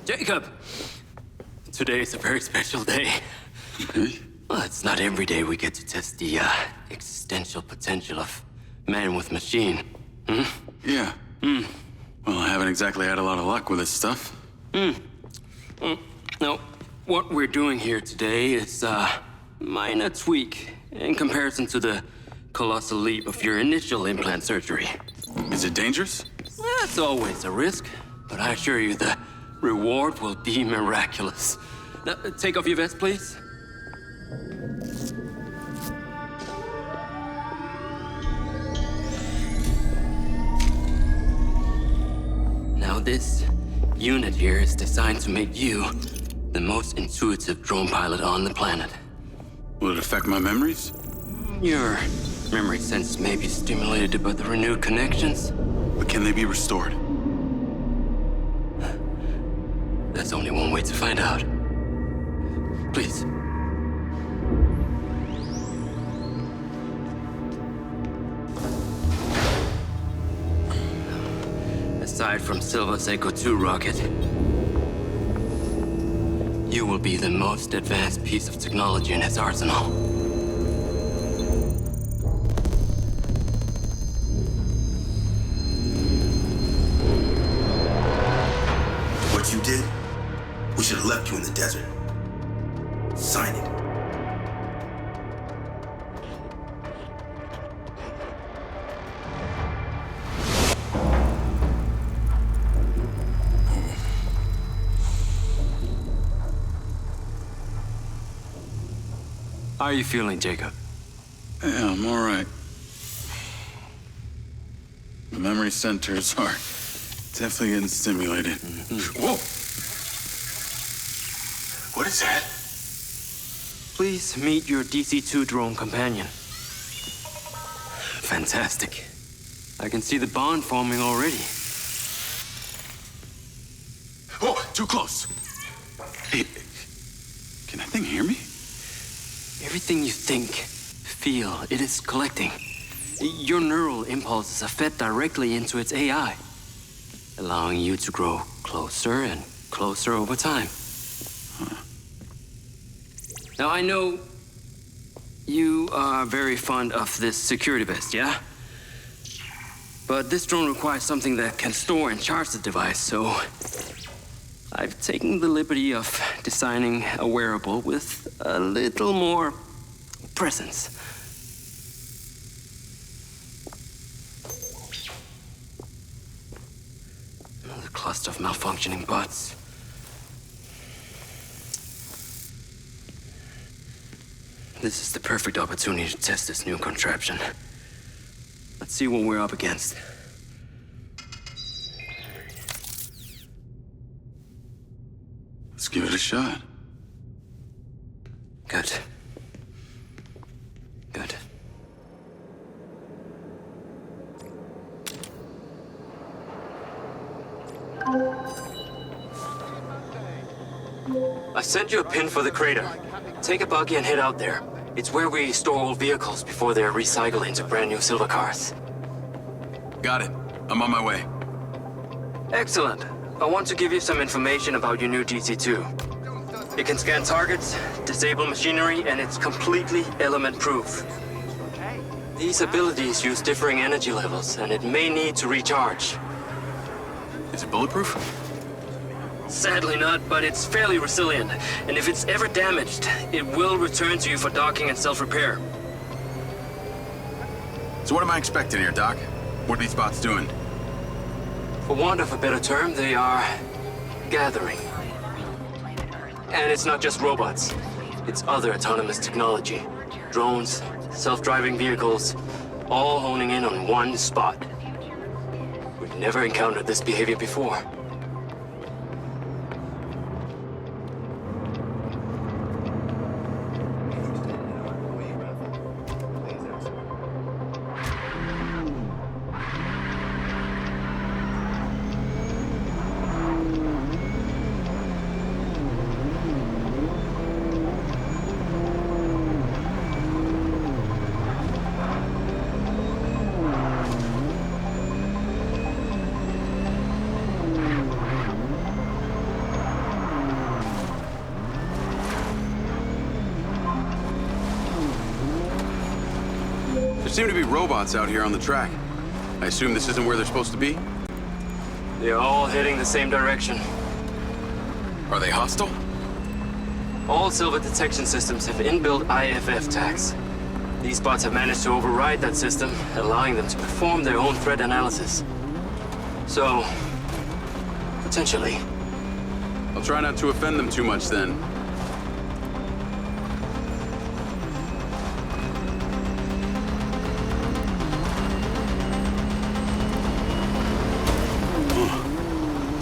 Jacob! Today is a very special day. Okay. Well, it's not every day we get to test the existential potential of man with machine. Hmm? Yeah. Well, I haven't exactly had a lot of luck with this stuff. Now, what we're doing here today is a minor tweak in comparison to the colossal leap of your initial implant surgery. Is it dangerous? That's always a risk, but I assure you the reward will be miraculous. Now, take off your vest, please. Now, this unit here is designed to make you the most intuitive drone pilot on the planet. Will it affect my memories? Your memory sense may be stimulated by the renewed connections. But can they be restored? There's only one way to find out. Please. Aside from Silva's Echo 2 rocket, you will be the most advanced piece of technology in his arsenal. What you did, we should have left you in the desert. Sign it. How are you feeling, Jacob? Yeah, I'm all right. The memory centers are definitely getting stimulated. Whoa! What is that? Please meet your DC-2 drone companion. Fantastic. I can see the bond forming already. Oh, too close. Hey, can that thing hear me? Everything you think, feel, it is collecting. Your neural impulses are fed directly into its AI, allowing you to grow closer and closer over time. Now, I know you are very fond of this security vest, yeah? But this drone requires something that can store and charge the device, so I've taken the liberty of designing a wearable with a little more presence. The cluster of malfunctioning bots. This is the perfect opportunity to test this new contraption. Let's see what we're up against. Let's give it a shot. Good. Good. I sent you a pin for the crater. Take a buggy and head out there. It's where we store old vehicles before they're recycled into brand new silver cars. Got it. I'm on my way. Excellent. I want to give you some information about your new DC-2. It can scan targets, disable machinery, and it's completely element-proof. These abilities use differing energy levels, and it may need to recharge. Is it bulletproof? Sadly not, but it's fairly resilient, and if it's ever damaged, it will return to you for docking and self-repair. So what am I expecting here, Doc? What are these bots doing? For want of a better term, they are gathering. And it's not just robots. It's other autonomous technology. Drones, self-driving vehicles, all honing in on one spot. We've never encountered this behavior before. seem to be robots out here on the track. I assume this isn't where they're supposed to be? They're all heading the same direction. Are they hostile? All silver detection systems have inbuilt IFF tags. These bots have managed to override that system, allowing them to perform their own threat analysis. So, potentially. I'll try not to offend them too much then.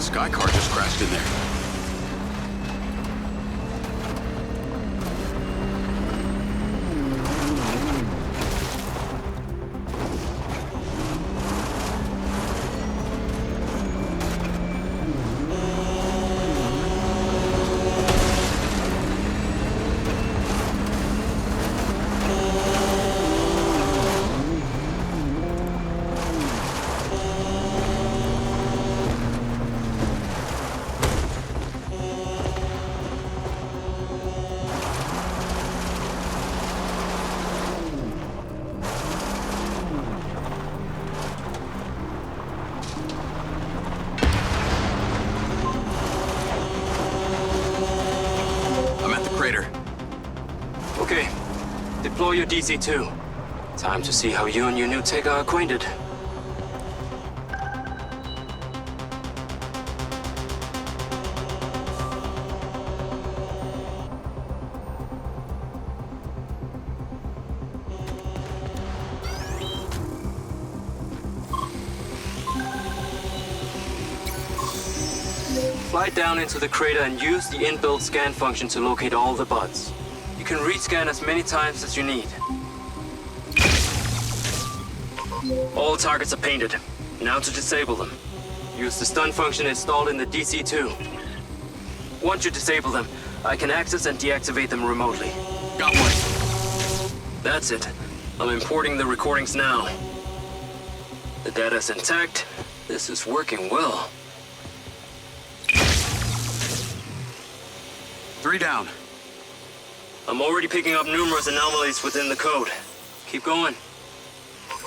Sky car just crashed in there. Okay, deploy your DC-2. Time to see how you and your new tech are acquainted. Fly down into the crater and use the inbuilt scan function to locate all the buds. You can rescan as many times as you need. All targets are painted. Now to disable them. Use the stun function installed in the DC-2. Once you disable them, I can access and deactivate them remotely. Got one. That's it. I'm importing the recordings now. The data's intact. This is working well. 3 down. I'm already picking up numerous anomalies within the code. Keep going.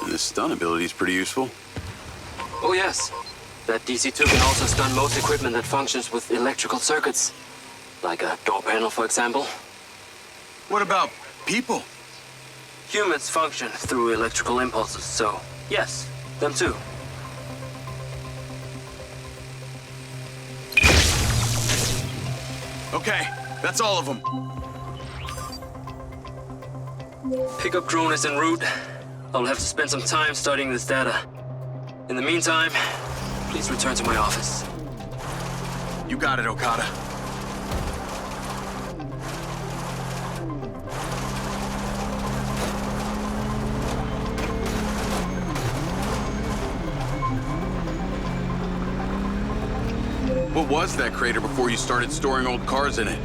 And this stun ability is pretty useful. Oh yes. That DC-2 can also stun most equipment that functions with electrical circuits. Like a door panel, for example. What about people? Humans function through electrical impulses, so yes, them too. Okay, that's all of them. Pickup drone is en route. I'll have to spend some time studying this data. In the meantime, please return to my office. You got it, Okada. What was that crater before you started storing old cars in it?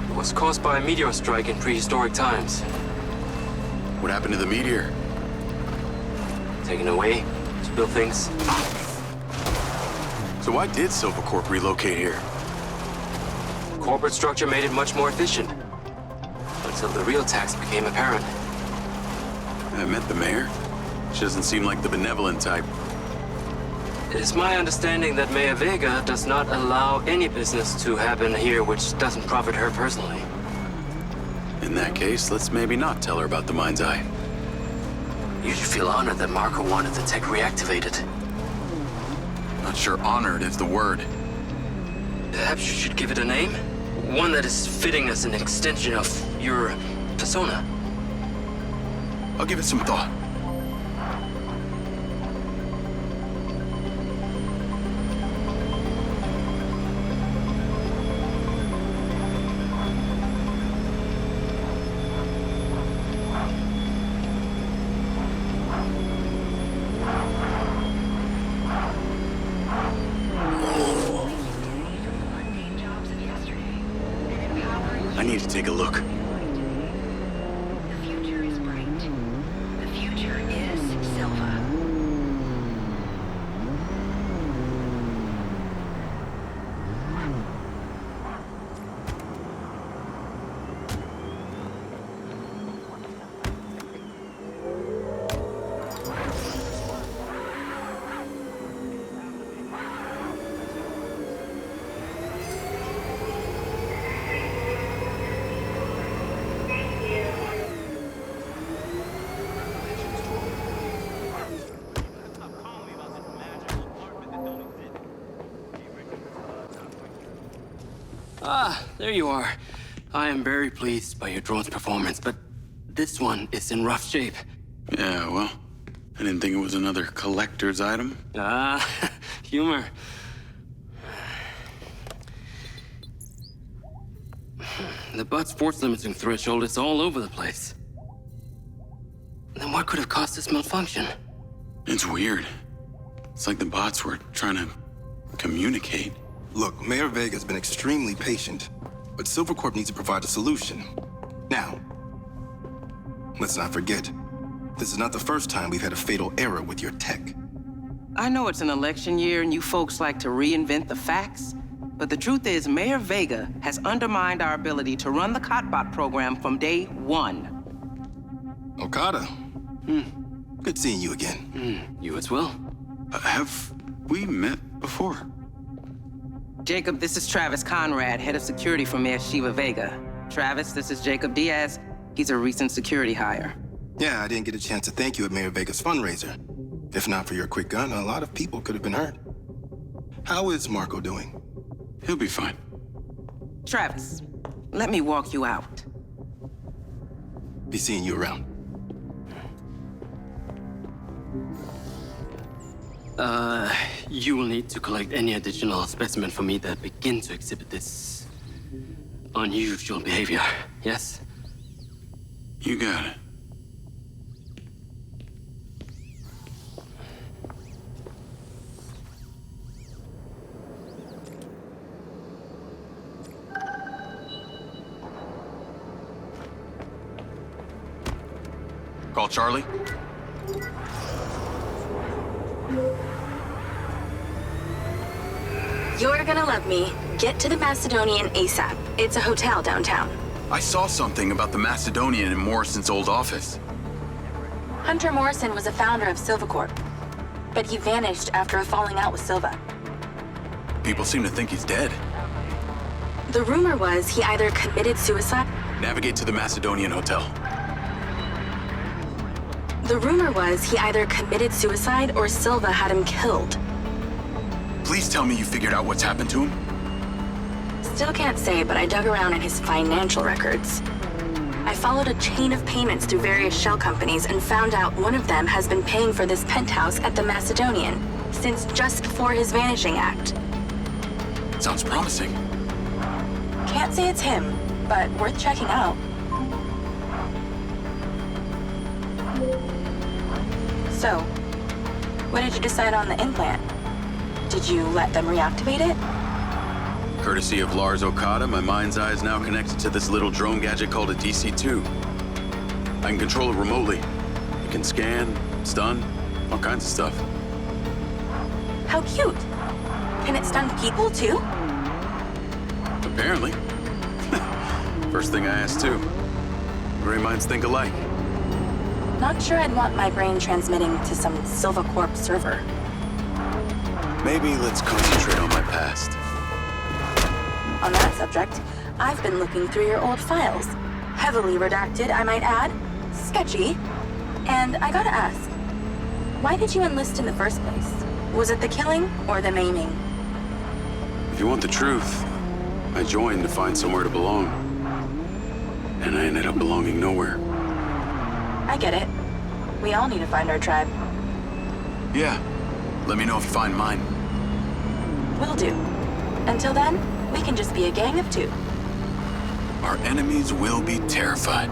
It was caused by a meteor strike in prehistoric times. What happened to the meteor? Taken away to build things. So why did Silvercorp relocate here? Corporate structure made it much more efficient. Until the real tax became apparent. I met the mayor. She doesn't seem like the benevolent type. It is my understanding that Mayor Vega does not allow any business to happen here which doesn't profit her personally. In that case, let's maybe not tell her about the MindsEye. You should feel honored that Marco wanted the tech reactivated. Not sure honored is the word. Perhaps you should give it a name? One that is fitting as an extension of your persona. I'll give it some thought. I need to take a look. The future is bright. The future is Silva. Ah, there you are. I am very pleased by your drone's performance, but this one is in rough shape. Yeah, well, I didn't think it was another collector's item. Ah, humor. The butt's force limiting threshold is all over the place. Then what could have caused this malfunction? It's weird. It's like the bots were trying to communicate. Look, Mayor Vega's been extremely patient, but Silvercorp needs to provide a solution. Now, let's not forget, this is not the first time we've had a fatal error with your tech. I know it's an election year and you folks like to reinvent the facts, but the truth is Mayor Vega has undermined our ability to run the Cotbot program from day one. Okada. Good seeing you again. You as well. Have we met before? Jacob, this is Travis Conrad, head of security for Mayor Shiva Vega. Travis, this is Jacob Diaz. He's a recent security hire. Yeah, I didn't get a chance to thank you at Mayor Vega's fundraiser. If not for your quick gun, a lot of people could have been hurt. How is Marco doing? He'll be fine. Travis, let me walk you out. Be seeing you around. You will need to collect any additional specimen for me that begin to exhibit this unusual behavior, yes? You got it. Call Charlie. You're gonna love me. Get to the Macedonian ASAP. It's a hotel downtown. I saw something about the Macedonian in Morrison's old office. Hunter Morrison was a founder of Silvercorp, but he vanished after a falling out with Silva. People seem to think he's dead. The rumor was he either committed suicide. Navigate to the Macedonian hotel. The rumor was he either committed suicide or Silva had him killed. Please tell me you figured out what's happened to him. Still can't say, but I dug around in his financial records. I followed a chain of payments through various shell companies and found out one of them has been paying for this penthouse at the Macedonian since just before his vanishing act. Sounds promising. Can't say it's him, but worth checking out. So, what did you decide on the implant? Did you let them reactivate it? Courtesy of Lars Okada, my mind's eye is now connected to this little drone gadget called a DC-2. I can control it remotely. It can scan, stun, all kinds of stuff. How cute. Can it stun people too? Apparently. First thing I asked too. Gray minds think alike. Not sure I'd want my brain transmitting to some Silvercorp server. Maybe let's concentrate on my past. On that subject, I've been looking through your old files. Heavily redacted, I might add. Sketchy. And I gotta ask, why did you enlist in the first place? Was it the killing or the maiming? If you want the truth, I joined to find somewhere to belong. And I ended up belonging nowhere. I get it. We all need to find our tribe. Yeah. Let me know if you find mine. Will do. Until then, we can just be a gang of two. Our enemies will be terrified.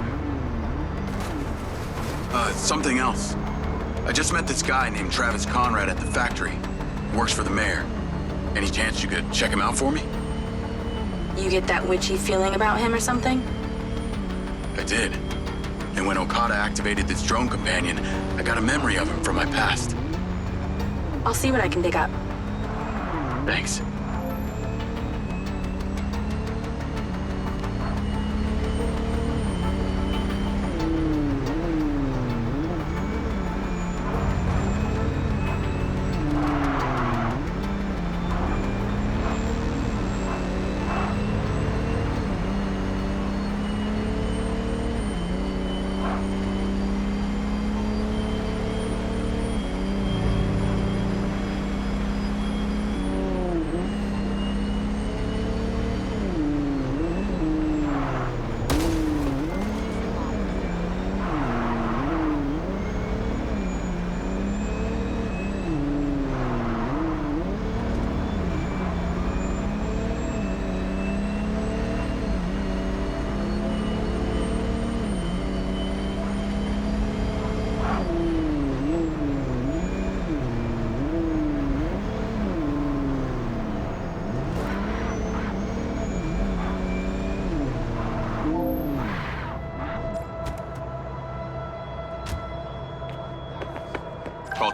Something else. I just met this guy named Travis Conrad at the factory. He works for the mayor. Any chance you could check him out for me? You get that witchy feeling about him or something? I did. And when Okada activated this drone companion, I got a memory of him from my past. I'll see what I can dig up. Thanks.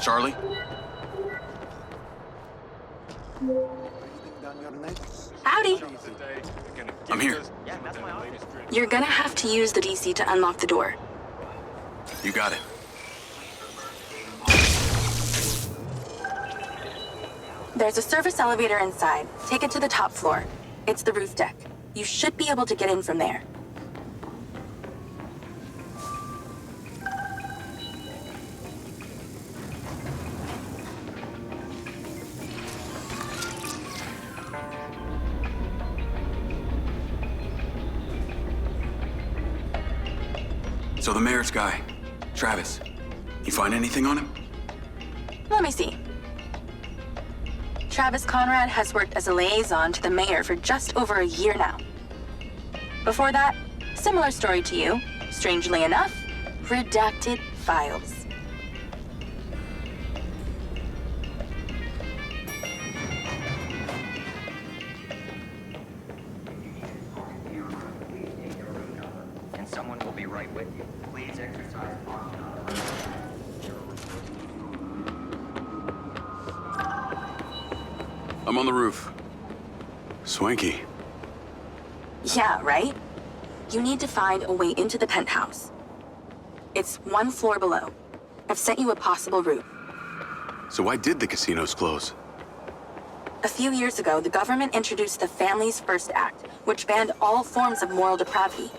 Charlie? Howdy. I'm here. You're gonna have to use the DC to unlock the door. You got it. There's a service elevator inside. Take it to the top floor. It's the roof deck. You should be able to get in from there. So the mayor's guy, Travis, you find anything on him? Let me see. Travis Conrad has worked as a liaison to the mayor for just over a year now. Before that, similar story to you. Strangely enough, redacted files. And someone will be right with you. Please exercise caution. I'm on the roof. Swanky. Yeah, right? You need to find a way into the penthouse. It's one floor below. I've sent you a possible route. So why did the casinos close? A few years ago, the government introduced the Family's First Act, which banned all forms of moral depravity,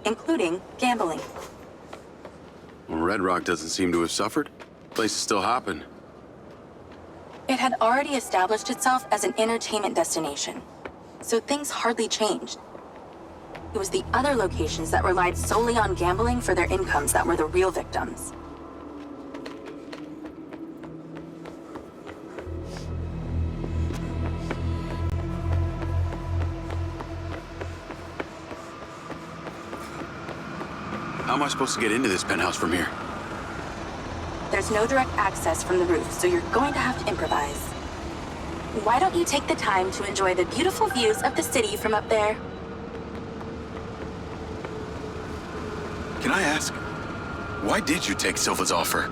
including gambling. Well, Red Rock doesn't seem to have suffered. Place is still hopping. It had already established itself as an entertainment destination, so things hardly changed. It was the other locations that relied solely on gambling for their incomes that were the real victims. How am I supposed to get into this penthouse from here? There's no direct access from the roof, so you're going to have to improvise. Why don't you take the time to enjoy the beautiful views of the city from up there? Can I ask, why did you take Silva's offer?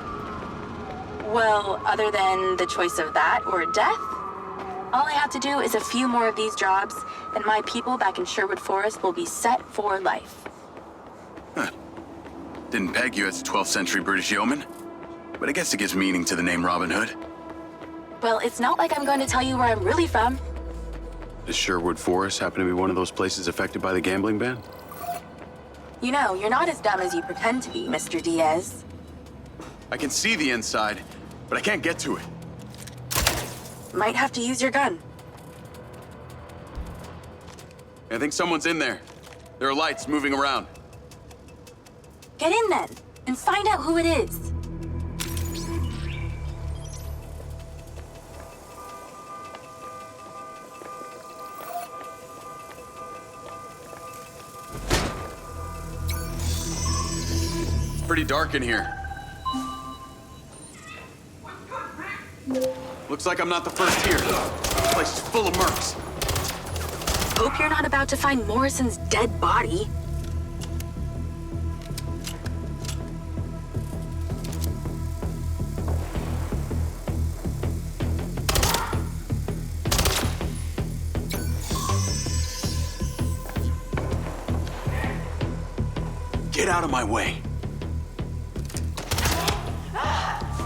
Well, other than the choice of that or death, all I have to do is a few more of these jobs, and my people back in Sherwood Forest will be set for life. Huh. Didn't peg you as a 12th century British yeoman, but I guess it gives meaning to the name Robin Hood. Well, it's not like I'm going to tell you where I'm really from. Does Sherwood Forest happen to be one of those places affected by the gambling ban? You know, you're not as dumb as you pretend to be, Mr. Diaz. I can see the inside, but I can't get to it. Might have to use your gun. I think someone's in there. There are lights moving around. Get in then, and find out who it is. It's pretty dark in here. Looks like I'm not the first here. This place is full of mercs. Hope you're not about to find Morrison's dead body. Get out of my way.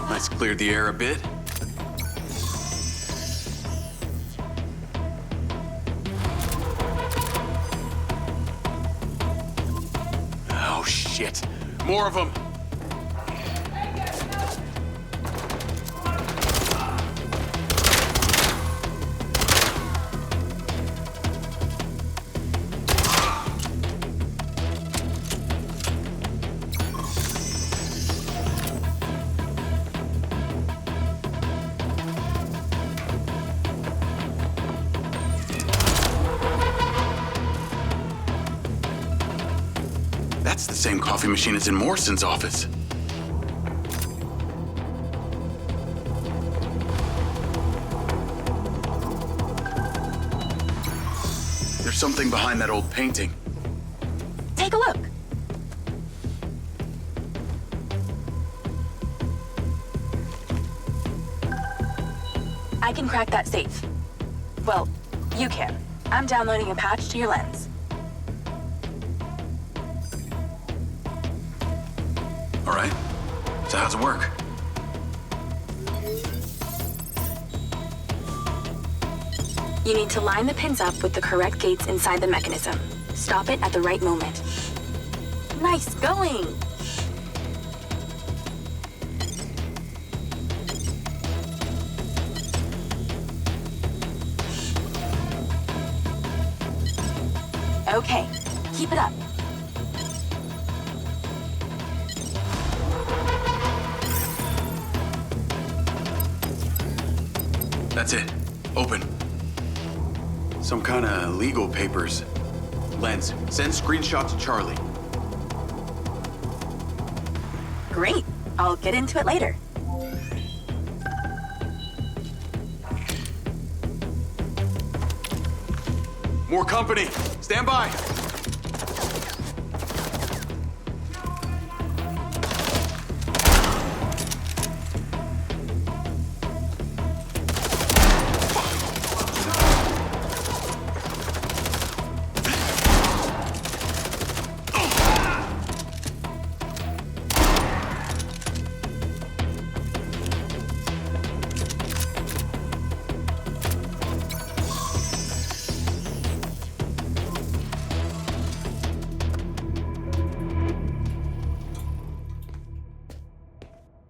Nice, cleared the air a bit. Oh, shit. More of them. That's the same coffee machine as in Morrison's office. There's something behind that old painting. Take a look. I can crack that safe. Well, you can. I'm downloading a patch to your lens. All right. So how's it work? You need to line the pins up with the correct gates inside the mechanism. Stop it at the right moment. Nice going! Okay, keep it up. That's it. Open. Some kind of legal papers. Lens, send screenshot to Charlie. Great. I'll get into it later. More company. Stand by.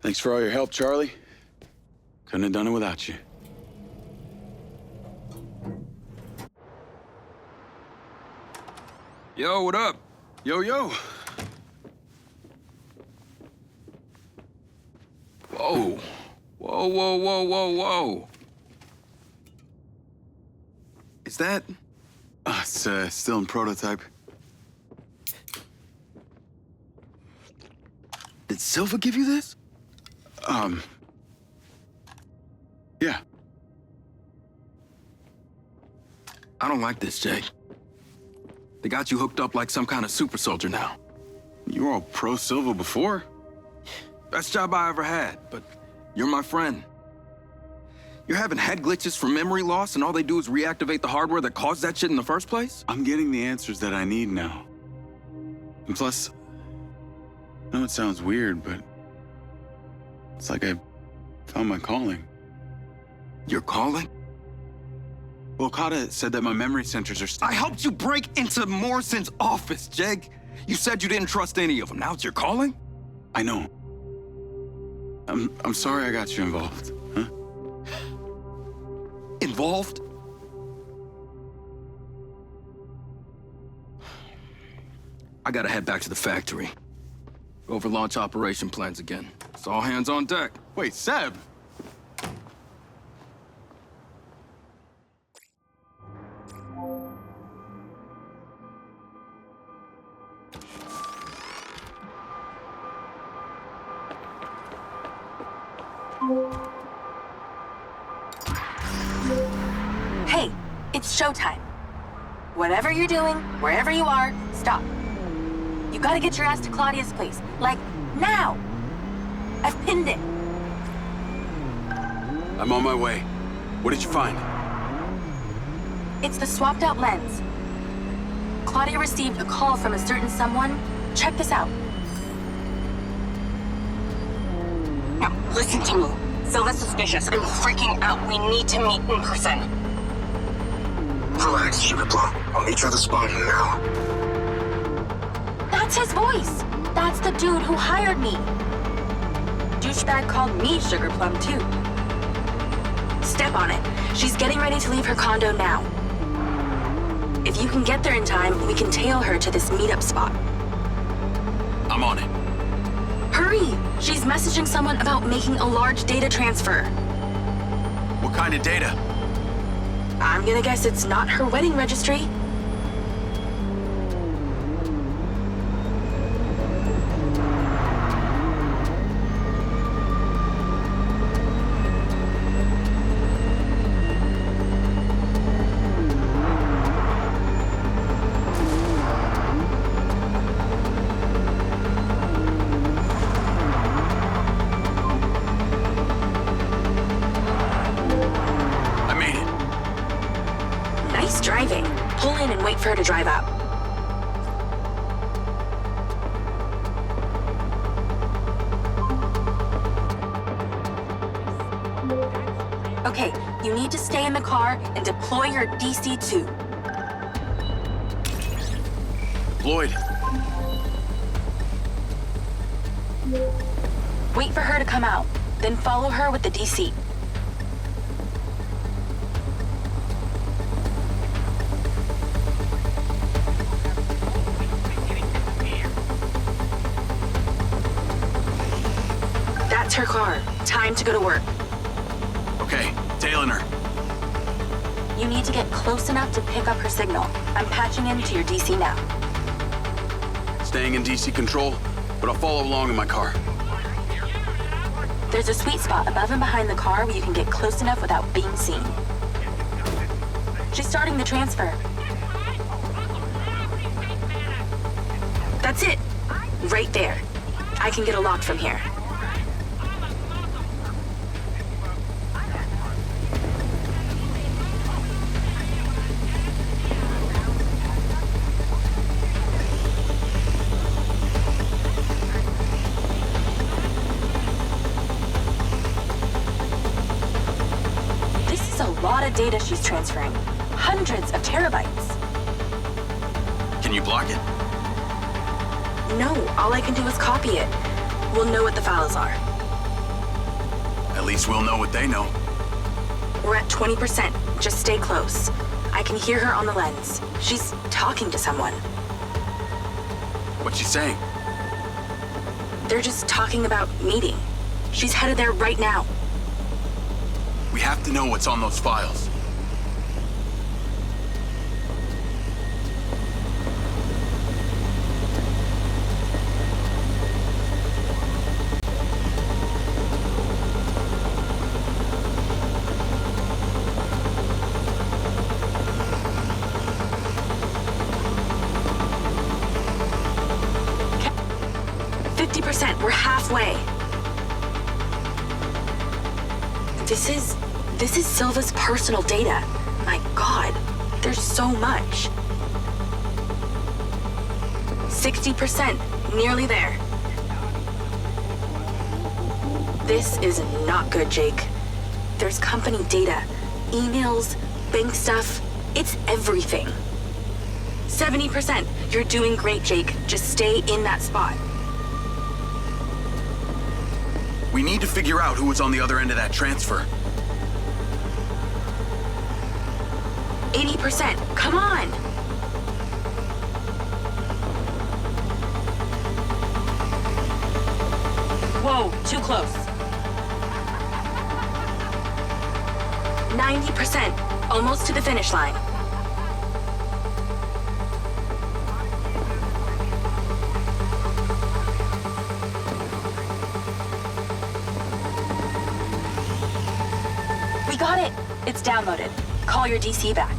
Thanks for all your help, Charlie. Couldn't have done it without you. Yo, what up? Yo, yo. Whoa. Whoa, whoa, whoa, whoa, whoa. Is that... It's still in prototype. Did Silva give you this? Yeah. I don't like this, Jake. They got you hooked up like some kind of super soldier now. You were all pro-Silva before? Best job I ever had, but you're my friend. You're having head glitches from memory loss, and all they do is reactivate the hardware that caused that shit in the first place? I'm getting the answers that I need now. And plus, I know it sounds weird, but it's like I found my calling. Your calling? Well, Okada said that my memory centers are I helped you break into Morrison's office, Jake. You said you didn't trust any of them. Now it's your calling? I know. I'm sorry I got you involved, huh? Involved? I gotta head back to the factory. Go over launch operation plans again. It's all hands on deck. Wait, Seb! Hey, it's showtime. Whatever you're doing, wherever you are, stop. You gotta get your ass to Claudia's place. Like, now! I've pinned it. I'm on my way. What did you find? It's the swapped out lens. Claudia received a call from a certain someone. Check this out. Now, listen to me. Silva's suspicious. I'm freaking out. We need to meet in person. Relax, Sugar Plum. I'll meet you at the spot now. That's his voice. That's the dude who hired me. Douchebag called me Sugar Plum, too. Step on it. She's getting ready to leave her condo now. If you can get there in time, we can tail her to this meetup spot. I'm on it. Hurry! She's messaging someone about making a large data transfer. What kind of data? I'm gonna guess it's not her wedding registry. pull in and wait for her to drive out. Okay, you need to stay in the car and deploy your DC-2. Deployed. Wait for her to come out, then follow her with the DC. That's her car. Time to go to work. Okay, tailing her. You need to get close enough to pick up her signal. I'm patching into your DC now. Staying in DC control, but I'll follow along in my car. There's a sweet spot above and behind the car where you can get close enough without being seen. She's starting the transfer. That's it. Right there. I can get a lock from here. Data she's transferring. Hundreds of terabytes. Can you block it? No, all I can do is copy it. We'll know what the files are. At least we'll know what they know. We're at 20%. Just stay close. I can hear her on the lens. She's talking to someone. What's she saying? They're just talking about meeting. She's headed there right now. We have to know what's on those files. We're halfway. This is Silva's personal data. My God, there's so much. 60%, nearly there. This is not good, Jake. There's company data, emails, bank stuff. It's everything. 70%. You're doing great, Jake. Just stay in that spot. We need to figure out who was on the other end of that transfer. 80%. Come on! Whoa, too close. 90%. Almost to the finish line. We got it! It's downloaded. Call your DC back.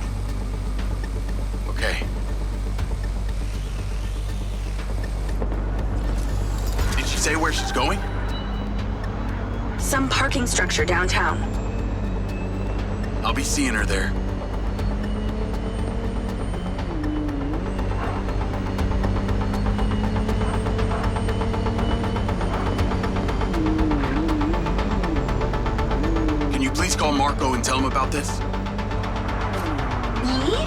Okay. Did she say where she's going? Some parking structure downtown. I'll be seeing her there. Can you please call Marco and tell him about this? Me?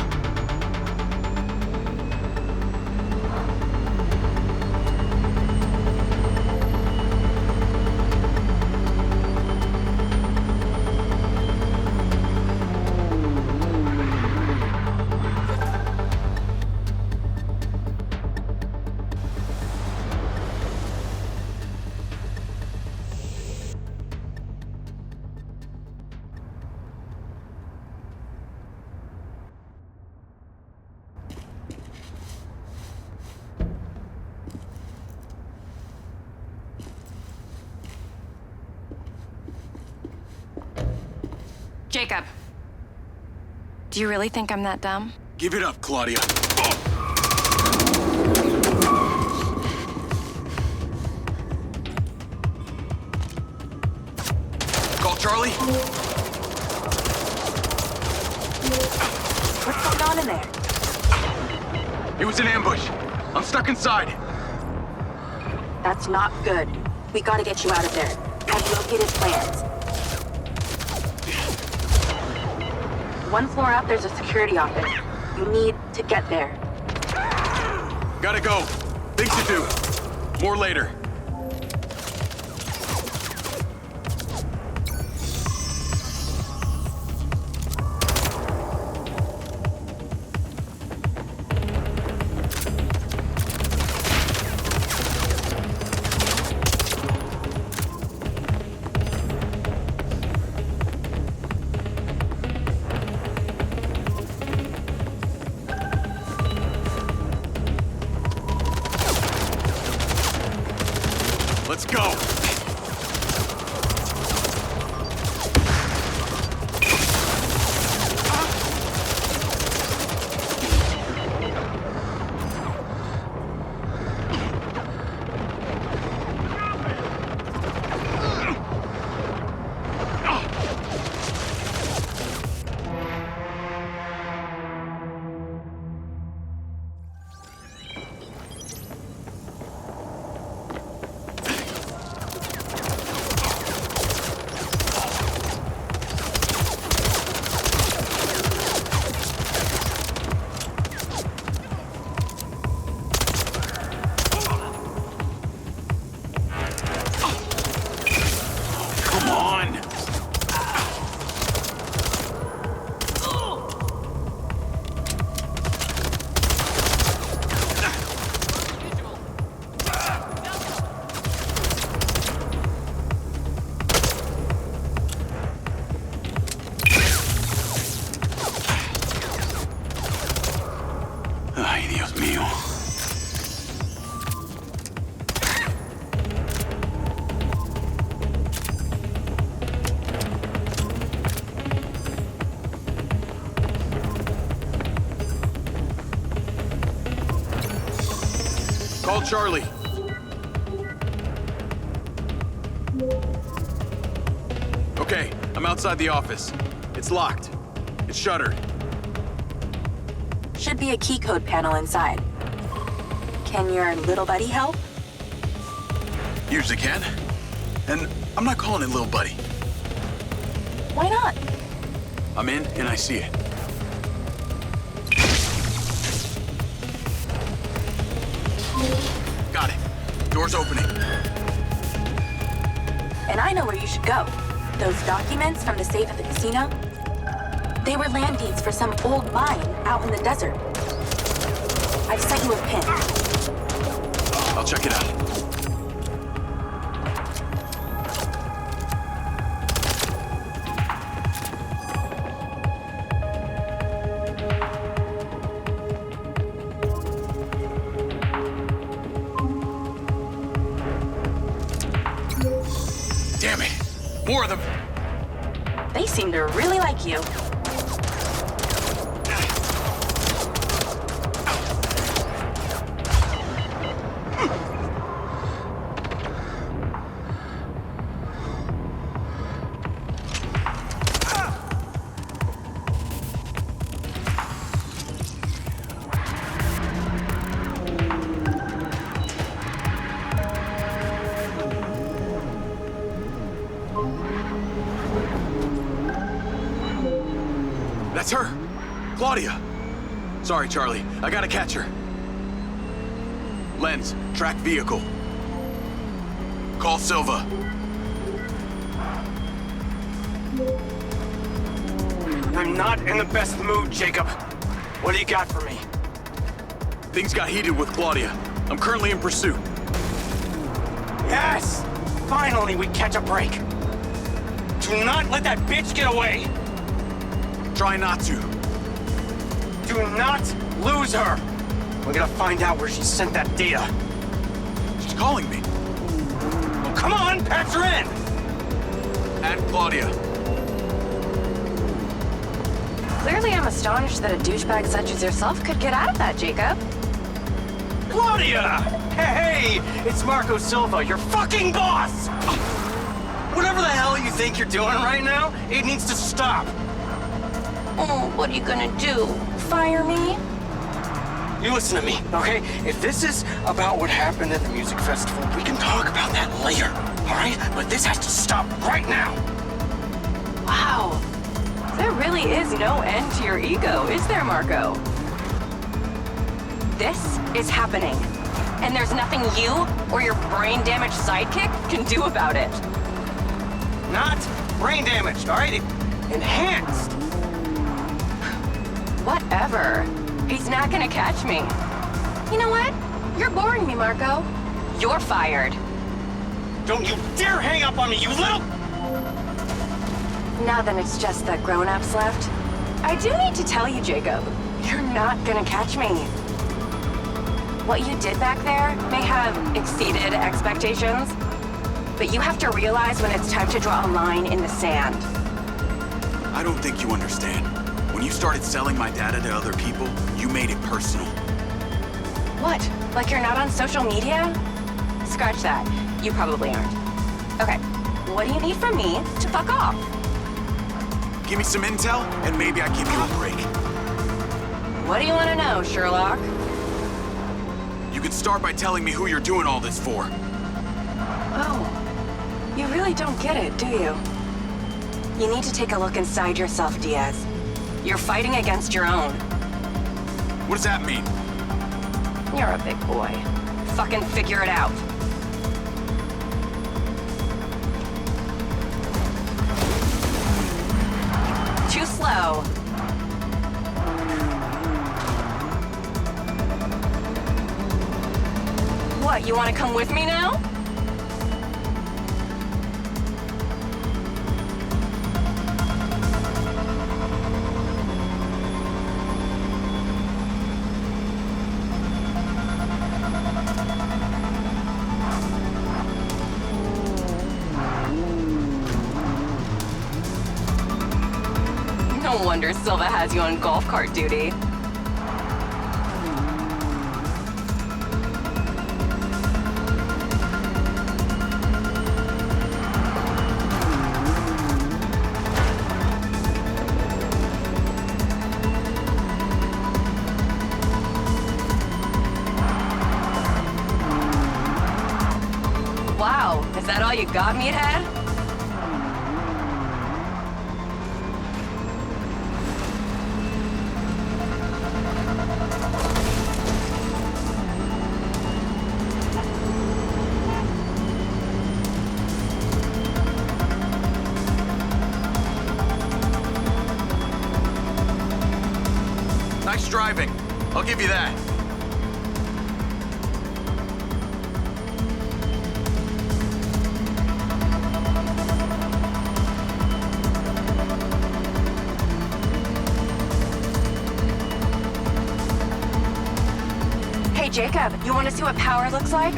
Jacob. Do you really think I'm that dumb? Give it up, Claudia. Call Charlie. What's going on in there? It was an ambush. I'm stuck inside. That's not good. We gotta get you out of there. I've located plans. One floor up, there's a security office. You need to get there. Gotta go. Things to do. More later. Let's go! Ay, Dios mío. Call Charlie. Okay, I'm outside the office. It's locked. It's shuttered. Should be a key code panel inside. Can your little buddy help? Usually can. And I'm not calling it little buddy. Why not? I'm in and I see it. Got it. Door's opening. And I know where you should go. Those documents from the safe at the casino? They were land deeds for some old mine out in the desert. I've sent you a pin. I'll check it out. Damn it! More of them! They seem to really like you. That's her! Claudia! Sorry, Charlie. I gotta catch her. Lens, track vehicle. Call Silva. I'm not in the best mood, Jacob. What do you got for me? Things got heated with Claudia. I'm currently in pursuit. Yes! Finally, we catch a break. Do not let that bitch get away! Try not to. Do not lose her! We're gonna find out where she sent that data. She's calling me. Well, come on, patch her in! Add Claudia. Clearly, I'm astonished that a douchebag such as yourself could get out of that, Jacob. Claudia! Hey, it's Marco Silva, your fucking boss! Whatever the hell you think you're doing right now, it needs to stop. Oh, what are you gonna do? Fire me? You listen to me, okay? If this is about what happened at the music festival, we can talk about that later, all right? But this has to stop right now. Wow. There really is no end to your ego, is there, Marco? This is happening. And there's nothing you or your brain-damaged sidekick can do about it. Not brain damaged, all right? Enhanced. Whatever. He's not gonna catch me. You know what? You're boring me, Marco. You're fired. Don't you dare hang up on me, you little... Now then it's just the grown-ups left. I do need to tell you, Jacob, you're not gonna catch me. What you did back there may have exceeded expectations, but you have to realize when it's time to draw a line in the sand. I don't think you understand. When you started selling my data to other people, you made it personal. What? Like you're not on social media? Scratch that. You probably aren't. Okay, what do you need from me to fuck off? Give me some intel, and maybe I give you a break. What do you want to know, Sherlock? You can start by telling me who you're doing all this for. Oh, you really don't get it, do you? You need to take a look inside yourself, Diaz. You're fighting against your own. What does that mean? You're a big boy. Fucking figure it out. Too slow. What, you want to come with me now? No wonder Silva has you on golf cart duty. Wow, is that all you got, meathead? Nice driving. I'll give you that. Hey, Jacob, you want to see what power looks like?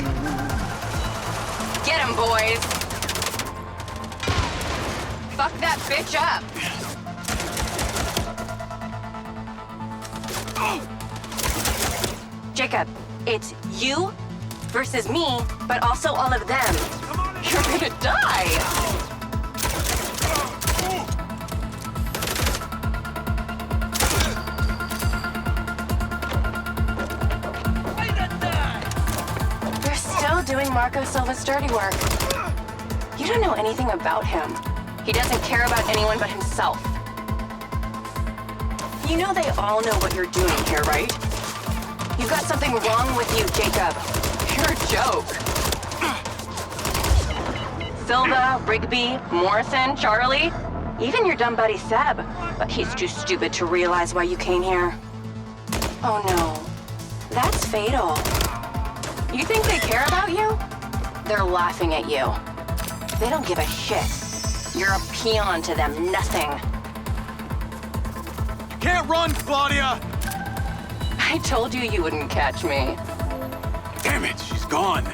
Get him, boys! Fuck that bitch up! Jacob, it's you versus me, but also all of them. You're gonna die! You're still doing Marco Silva's dirty work. You don't know anything about him. He doesn't care about anyone but himself. You know they all know what you're doing here, right? You've got something wrong with you, Jacob. You're a joke. Silva, Rigby, Morrison, Charlie, even your dumb buddy Seb. But he's too stupid to realize why you came here. Oh no, that's fatal. You think they care about you? They're laughing at you. They don't give a shit. You're a peon to them, nothing. You can't run, Claudia! I told you you wouldn't catch me. Damn it, she's gone.